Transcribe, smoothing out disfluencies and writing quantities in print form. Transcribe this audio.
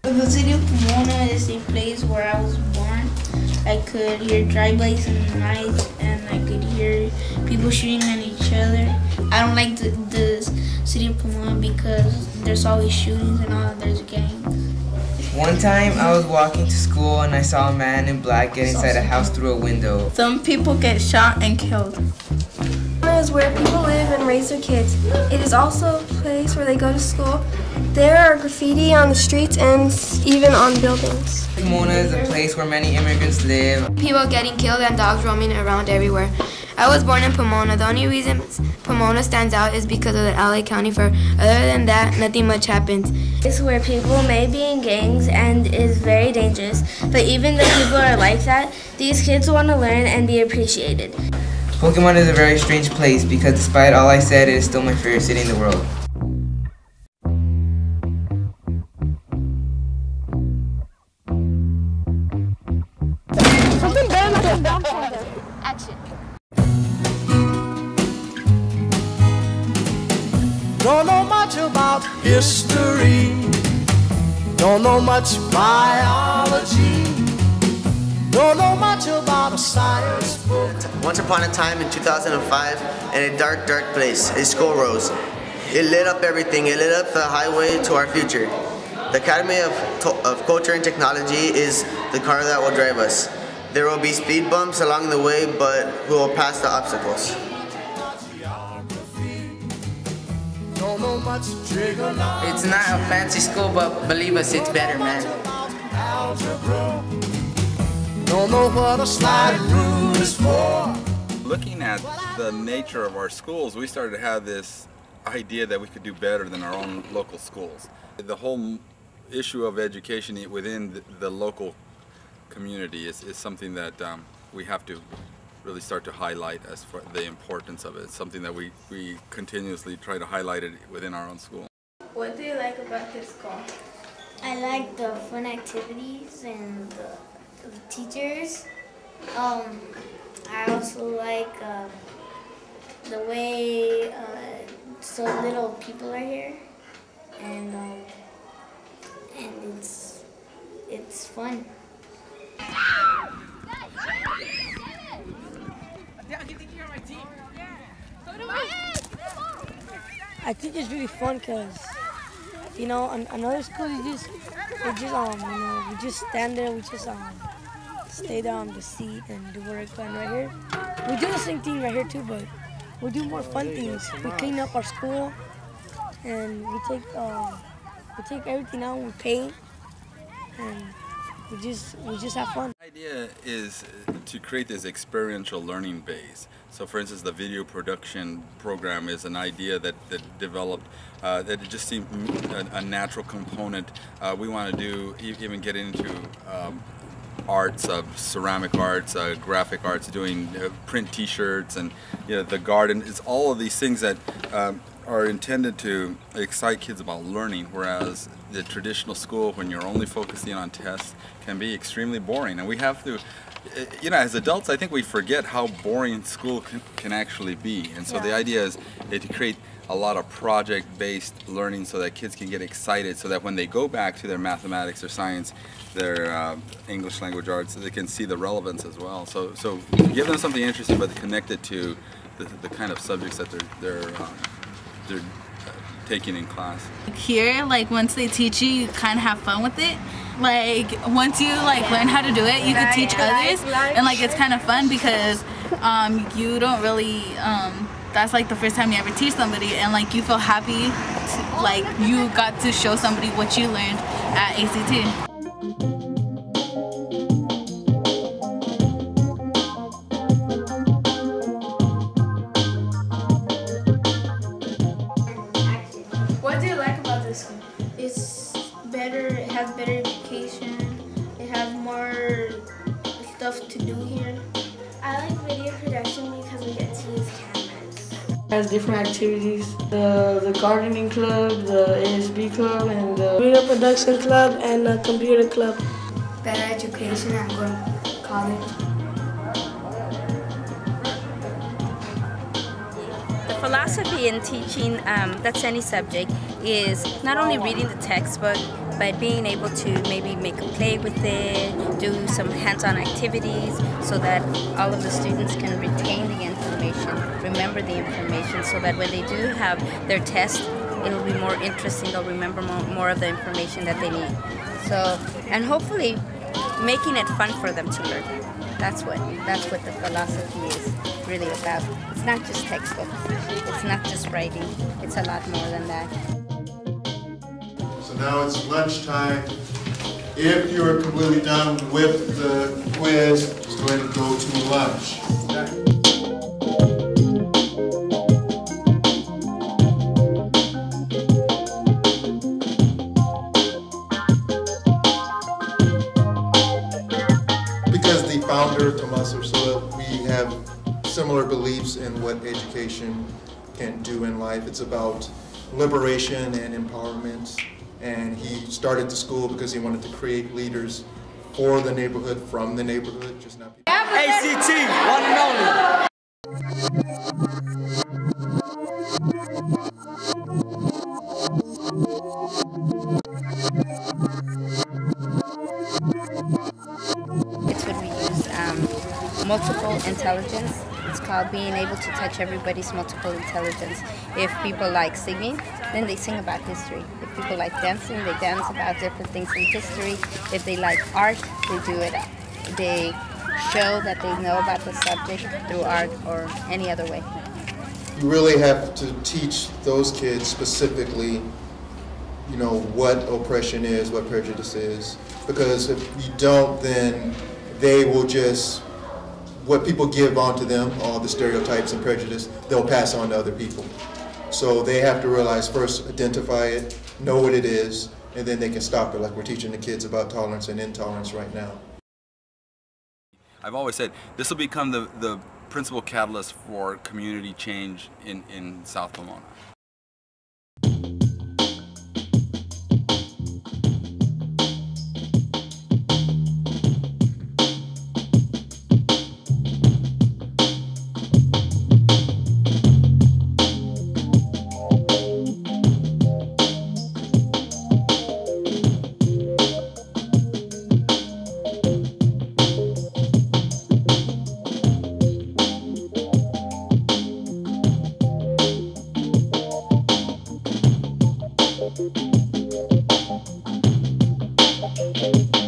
The city of Pomona is the place where I was born. I could hear drive-bys in the night, and I could hear people shooting at each other. I don't like the city of Pomona because there's always shootings and all, there's gangs. One time I was walking to school and I saw a man in black get inside a house through a window. Some people get shot and killed. Is where people live and raise their kids. It is also a place where they go to school. There are graffiti on the streets and even on buildings. Pomona is a place where many immigrants live. People getting killed and dogs roaming around everywhere. I was born in Pomona. The only reason Pomona stands out is because of the LA County Fair. Other than that, nothing much happens. It's where people may be in gangs and is very dangerous, but even though people are like that, these kids want to learn and be appreciated. Pokemon is a very strange place because despite all I said, it is still my favorite city in the world. Something bad like a down for them. Action. Don't know much about history. Don't know much biology. Don't know much about a science book. Once upon a time in 2005, in a dark, dark place, a skull rose. It lit up everything. It lit up the highway to our future. The Academy of Culture and Technology is the car that will drive us. There will be speed bumps along the way, but we will pass the obstacles. It's not a fancy school, but believe us, it's better, man. Don't know what a slide rule is for. Looking at the nature of our schools, we started to have this idea that we could do better than our own local schools. The whole issue of education within the local community is something that we have to really start to highlight as for the importance of it. It's something that we continuously try to highlight it within our own school. What do you like about this school? I like the fun activities and the teachers. I also like the way so little people are here, and it's fun. I think it's really fun because, you know, another school we just stand there, we just stay there on the seat and do work. And right here, we do the same thing right here too, but we do more fun things. We clean up our school, and we take everything out, we paint, and we just have fun. The idea is to create this experiential learning base. So for instance, the video production program is an idea that developed that it just seemed a natural component. We want to do, even get into arts, of ceramic arts, graphic arts, doing print t-shirts, and the garden. It's all of these things that are intended to excite kids about learning, whereas the traditional school, when you're only focusing on tests, can be extremely boring. And we have to, as adults, I think we forget how boring school can actually be. And so the idea is to create a lot of project-based learning so that kids can get excited, so that when they go back to their mathematics or science, their English language arts, they can see the relevance as well. So give them something interesting, but connect it to the kind of subjects that they're taking in class. Here, like once they teach you, you kind of have fun with it. Like once you learn how to do it, you can teach others, and it's kind of fun because you don't really that's like the first time you ever teach somebody, and you feel happy to, you got to show somebody what you learned at ACT. What do you like about this school? It's better, it has better education, it has more stuff to do here. I like video production because we get to use cameras. It has different activities, the gardening club, the ASB club, and the video production club, and the computer club. Better education and go to college. The philosophy in teaching, that's any subject, is not only reading the textbook, but being able to maybe make a play with it, do some hands-on activities so that all of the students can retain the information, remember the information, so that when they do have their test, it'll be more interesting, they'll remember more of the information that they need. So, and hopefully making it fun for them to learn. That's what the philosophy is really about. It's not just textbooks, it's not just writing, it's a lot more than that. So now it's lunchtime. If you're completely done with the quiz, just go ahead and go to lunch. Because the founder, Tomas Ursula, we have similar beliefs in what education can do in life. It's about liberation and empowerment. And he started the school because he wanted to create leaders for the neighborhood, from the neighborhood, just not people. ACT, one and only. It's when we use multiple intelligence. It's called being able to touch everybody's multiple intelligence. If people like singing, then they sing about history. If people like dancing, they dance about different things in history. If they like art, they do it. They show that they know about the subject through art or any other way. You really have to teach those kids specifically, you know, what oppression is, what prejudice is. Because if you don't, then they will just, what people give onto them, all the stereotypes and prejudice, they'll pass on to other people. So they have to realize first, identify it, know what it is, and then they can stop it, like we're teaching the kids about tolerance and intolerance right now. I've always said this will become the principal catalyst for community change in South Pomona. Thank you.